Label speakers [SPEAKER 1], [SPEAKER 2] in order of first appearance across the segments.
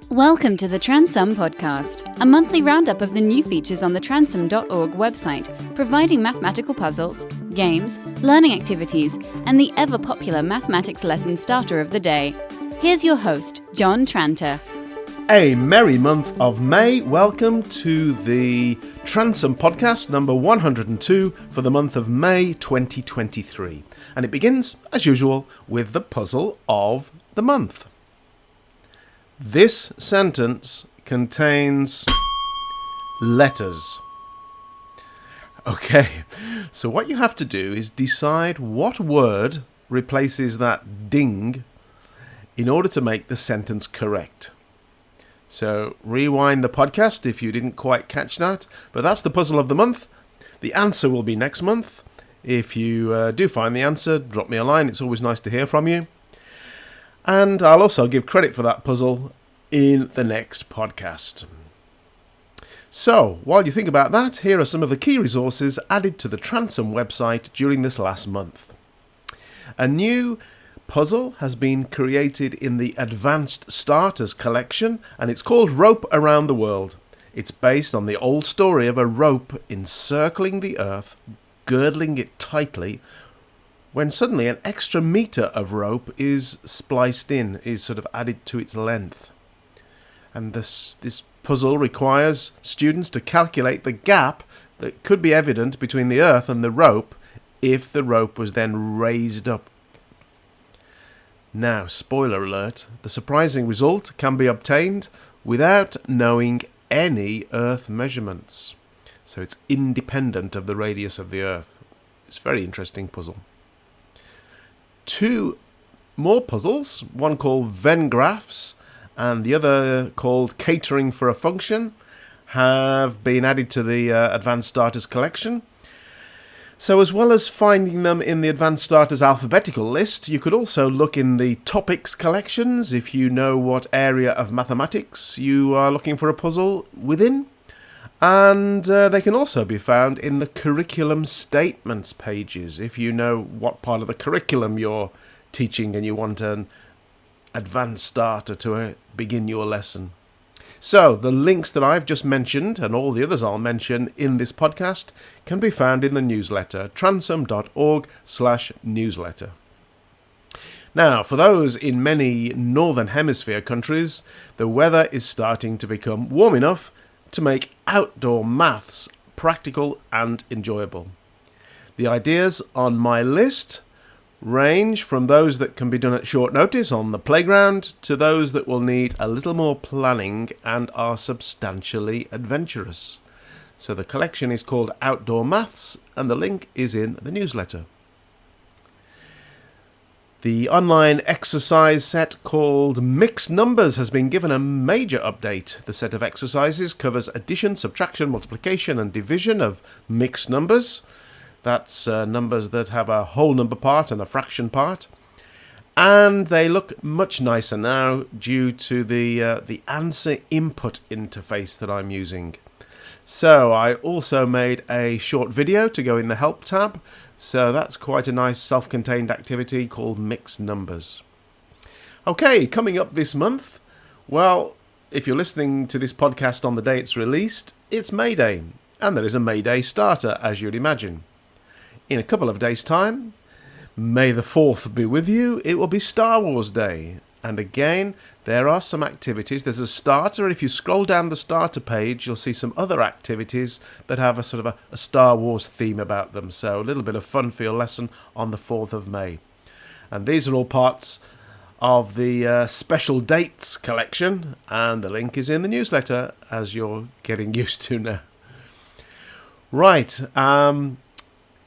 [SPEAKER 1] Welcome to the Transom Podcast, a monthly roundup of the new features on the transom.org website, providing mathematical puzzles, games, learning activities, and the ever-popular mathematics lesson starter of the day. Here's your host, John Tranter.
[SPEAKER 2] A merry month of May. Welcome to the Transom Podcast number 102 for the month of May 2023. And it begins, as usual, with the puzzle of the month. This sentence contains letters. Okay, so what you have to do is decide what word replaces that ding in order to make the sentence correct. So rewind the podcast if you didn't quite catch that, but that's the puzzle of the month. The answer will be next month. If you do find the answer, drop me a line. It's always nice to hear from you. And I'll also give credit for that puzzle in the next podcast. So, while you think about that, here are some of the key resources added to the Transom website during this last month. A new puzzle has been created in the Advanced Starters collection, and it's called Rope Around the World. It's based on the old story of a rope encircling the earth, girdling it tightly, when suddenly an extra meter of rope is spliced in, is sort of added to its length. And this puzzle requires students to calculate the gap that could be evident between the earth and the rope if the rope was then raised up. Now, spoiler alert, the surprising result can be obtained without knowing any earth measurements. So it's independent of the radius of the earth. It's a very interesting puzzle. Two more puzzles, one called Venn graphs and the other called Catering for a Function, have been added to the Advanced Starters collection. So as well as finding them in the Advanced Starters alphabetical list, you could also look in the topics collections if you know what area of mathematics you are looking for a puzzle within. And they can also be found in the curriculum statements pages if you know what part of the curriculum you're teaching and you want an advanced starter to begin your lesson. So the links that I've just mentioned and all the others I'll mention in this podcast can be found in the newsletter, transom.org/newsletter. Now, for those in many Northern Hemisphere countries, the weather is starting to become warm enough to make outdoor maths practical and enjoyable. The ideas on my list range from those that can be done at short notice on the playground to those that will need a little more planning and are substantially adventurous. So the collection is called Outdoor Maths and the link is in the newsletter. The online exercise set called Mixed Numbers has been given a major update. The set of exercises covers addition, subtraction, multiplication and division of mixed numbers. That's numbers that have a whole number part and a fraction part. And they look much nicer now due to the answer input interface that I'm using. So I also made a short video to go in the Help tab. So that's quite a nice self-contained activity called Mixed Numbers. Okay, coming up this month, well, if you're listening to this podcast on the day it's released, it's May Day. And there is a May Day starter, as you'd imagine. In a couple of days' time, May the 4th be with you, it will be Star Wars Day. And again, there are some activities. There's a starter, and if you scroll down the starter page, you'll see some other activities that have a sort of a Star Wars theme about them. So a little bit of fun for your lesson on the 4th of May. And these are all parts of the special dates collection, and the link is in the newsletter, as you're getting used to now. Right,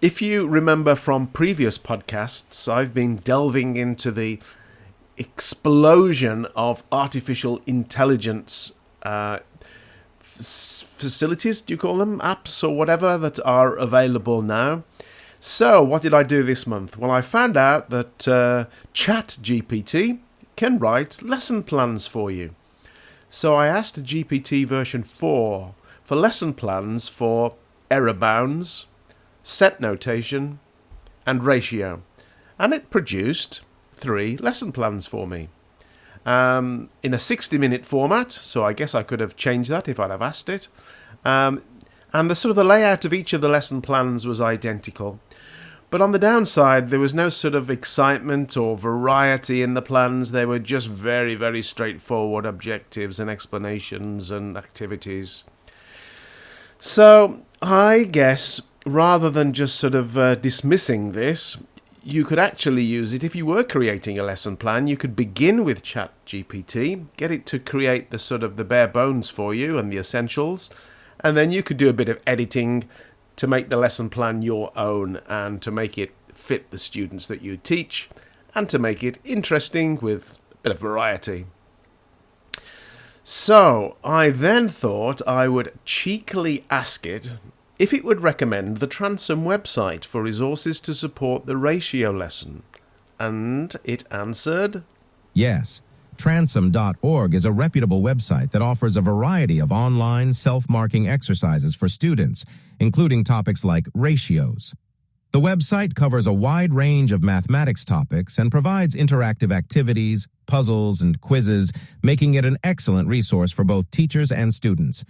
[SPEAKER 2] if you remember from previous podcasts, I've been delving into the explosion of artificial intelligence facilities, do you call them? Apps or whatever that are available now. So what did I do this month? Well, I found out that ChatGPT can write lesson plans for you. So I asked GPT version 4 for lesson plans for error bounds, set notation and ratio, and it produced 3 lesson plans for me. in a 60-minute format, so I guess I could have changed that if I'd have asked it. And the sort of the layout of each of the lesson plans was identical. But on the downside, there was no sort of excitement or variety in the plans. They were just very, very straightforward objectives and explanations and activities. So I guess rather than just sort of dismissing this, you could actually use it if you were creating a lesson plan. You could begin with ChatGPT, get it to create the sort of the bare bones for you and the essentials, and then you could do a bit of editing to make the lesson plan your own and to make it fit the students that you teach and to make it interesting with a bit of variety. So I then thought I would cheekily ask it if it would recommend the Transom website for resources to support the ratio lesson. And it answered,
[SPEAKER 3] yes. Transom.org is a reputable website that offers a variety of online self-marking exercises for students, including topics like ratios. The website covers a wide range of mathematics topics and provides interactive activities, puzzles, and quizzes, making it an excellent resource for both teachers and students.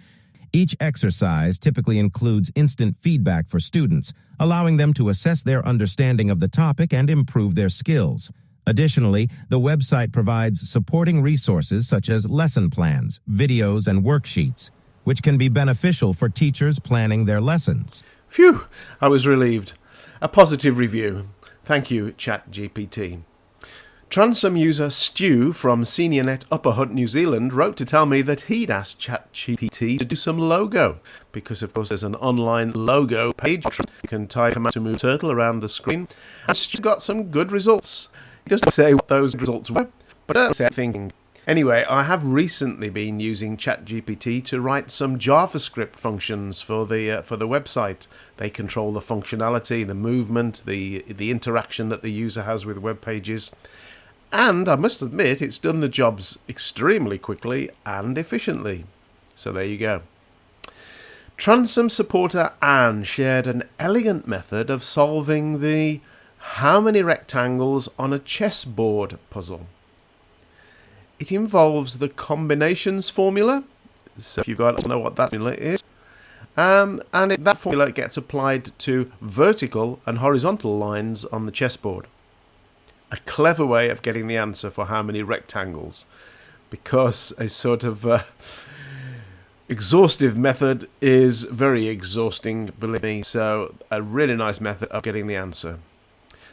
[SPEAKER 3] Each exercise typically includes instant feedback for students, allowing them to assess their understanding of the topic and improve their skills. Additionally, the website provides supporting resources such as lesson plans, videos, and worksheets, which can be beneficial for teachers planning their lessons.
[SPEAKER 2] Phew, I was relieved. A positive review. Thank you, ChatGPT. Transom user Stu from SeniorNet Upper Hutt, New Zealand, wrote to tell me that he'd asked ChatGPT to do some logo, because of course there's an online logo page. You can type to move turtle around the screen, and Stu got some good results. He doesn't say what those results were, but I say thinking. Anyway, I have recently been using ChatGPT to write some JavaScript functions for the website. They control the functionality, the movement, the interaction that the user has with web pages. And I must admit, it's done the jobs extremely quickly and efficiently. So there you go. Transom supporter Anne shared an elegant method of solving the how many rectangles on a chessboard puzzle. It involves the combinations formula. So if you've got to know what that formula is. That formula gets applied to vertical and horizontal lines on the chessboard. A clever way of getting the answer for how many rectangles, because a sort of exhaustive method is very exhausting, believe me, so a really nice method of getting the answer.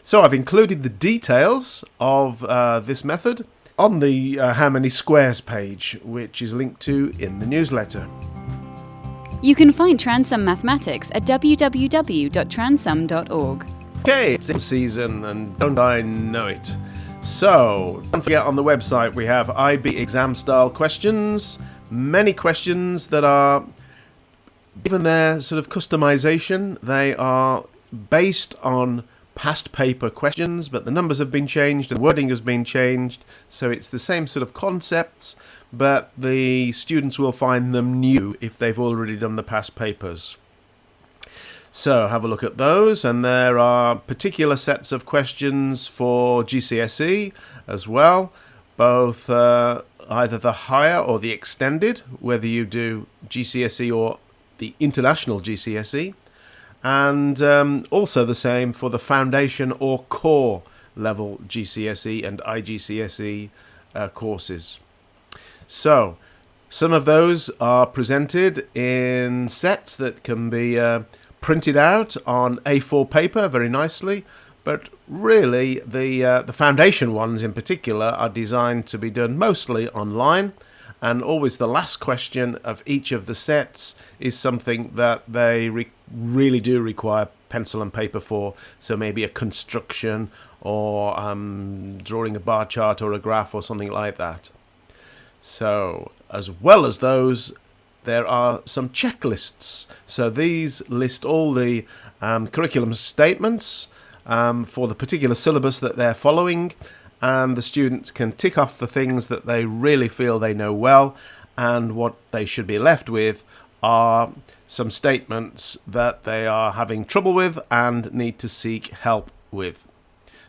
[SPEAKER 2] So I've included the details of this method on the How Many Squares page, which is linked to in the newsletter.
[SPEAKER 1] You can find Transom Mathematics at www.transom.org.
[SPEAKER 2] Okay, it's in season, and don't I know it. So, don't forget on the website we have IB exam-style questions, many questions that are, given their sort of customization, they are based on past paper questions, but the numbers have been changed and the wording has been changed, so it's the same sort of concepts, but the students will find them new if they've already done the past papers. So have a look at those, and there are particular sets of questions for GCSE as well, both either the higher or the extended, whether you do GCSE or the international GCSE, and also the same for the foundation or core level GCSE and IGCSE courses. So some of those are presented in sets that can be printed out on A4 paper very nicely, but really the foundation ones in particular are designed to be done mostly online, and always the last question of each of the sets is something that they really do require pencil and paper for, so maybe a construction or drawing a bar chart or a graph or something like that. So as well as those, there are some checklists. So these list all the curriculum statements for the particular syllabus that they're following, and the students can tick off the things that they really feel they know well, and what they should be left with are some statements that they are having trouble with and need to seek help with.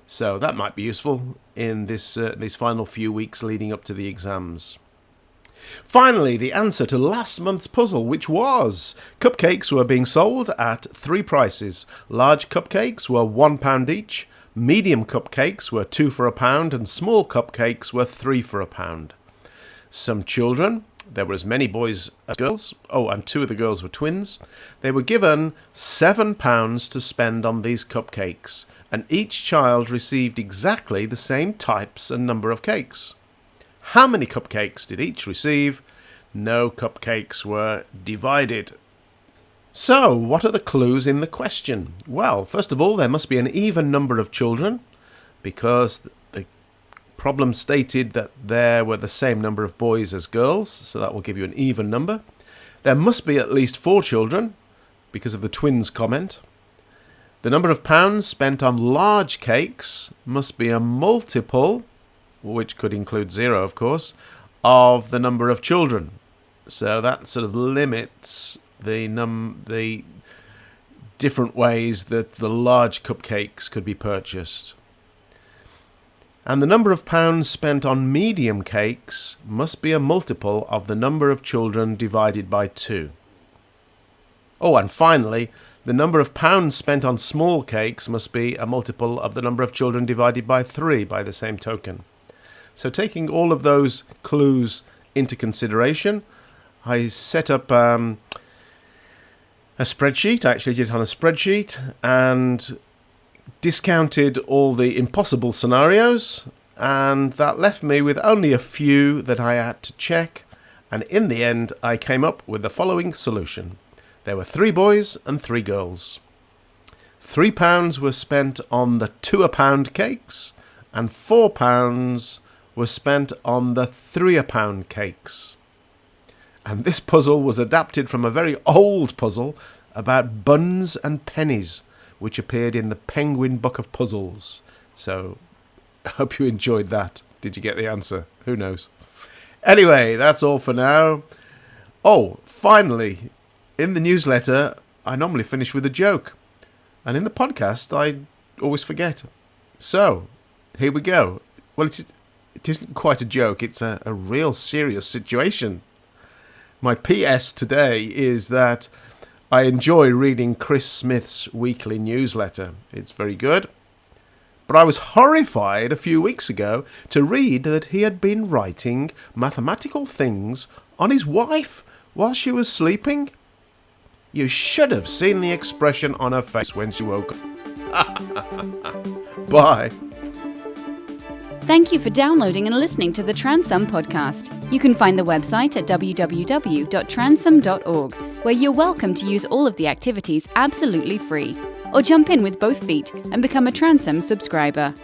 [SPEAKER 2] So that might be useful in these final few weeks leading up to the exams. Finally, the answer to last month's puzzle, which was cupcakes were being sold at 3 prices. Large cupcakes were £1 each, medium cupcakes were 2 for £1, and small cupcakes were 3 for £1. Some children, there were as many boys as girls, and 2 of the girls were twins, they were given £7 to spend on these cupcakes, and each child received exactly the same types and number of cakes. How many cupcakes did each receive? No cupcakes were divided. So, what are the clues in the question? Well, first of all, there must be an even number of children, because the problem stated that there were the same number of boys as girls, so that will give you an even number. There must be at least 4 children, because of the twins comment. The number of pounds spent on large cakes must be a multiple, which could include 0, of course, of the number of children. So that sort of limits the different ways that the large cupcakes could be purchased. And the number of pounds spent on medium cakes must be a multiple of the number of children divided by 2. And finally, the number of pounds spent on small cakes must be a multiple of the number of children divided by 3 by the same token. So taking all of those clues into consideration, I set up a spreadsheet. I actually did it on a spreadsheet and discounted all the impossible scenarios, and that left me with only a few that I had to check, and in the end I came up with the following solution. There were 3 boys and 3 girls. £3 were spent on the 2 a pound cakes, and £4 was spent on the 3 a pound cakes. And this puzzle was adapted from a very old puzzle about buns and pennies, which appeared in the Penguin Book of Puzzles. So, I hope you enjoyed that. Did you get the answer? Who knows? Anyway, that's all for now. Finally, in the newsletter, I normally finish with a joke. And in the podcast, I always forget. So, here we go. Well, it isn't quite a joke, it's a real serious situation. My PS today is that I enjoy reading Chris Smith's weekly newsletter. It's very good. But I was horrified a few weeks ago to read that he had been writing mathematical things on his wife while she was sleeping. You should have seen the expression on her face when she woke up. Bye.
[SPEAKER 1] Thank you for downloading and listening to the Transum podcast. You can find the website at www.transum.org, where you're welcome to use all of the activities absolutely free, or jump in with both feet and become a Transum subscriber.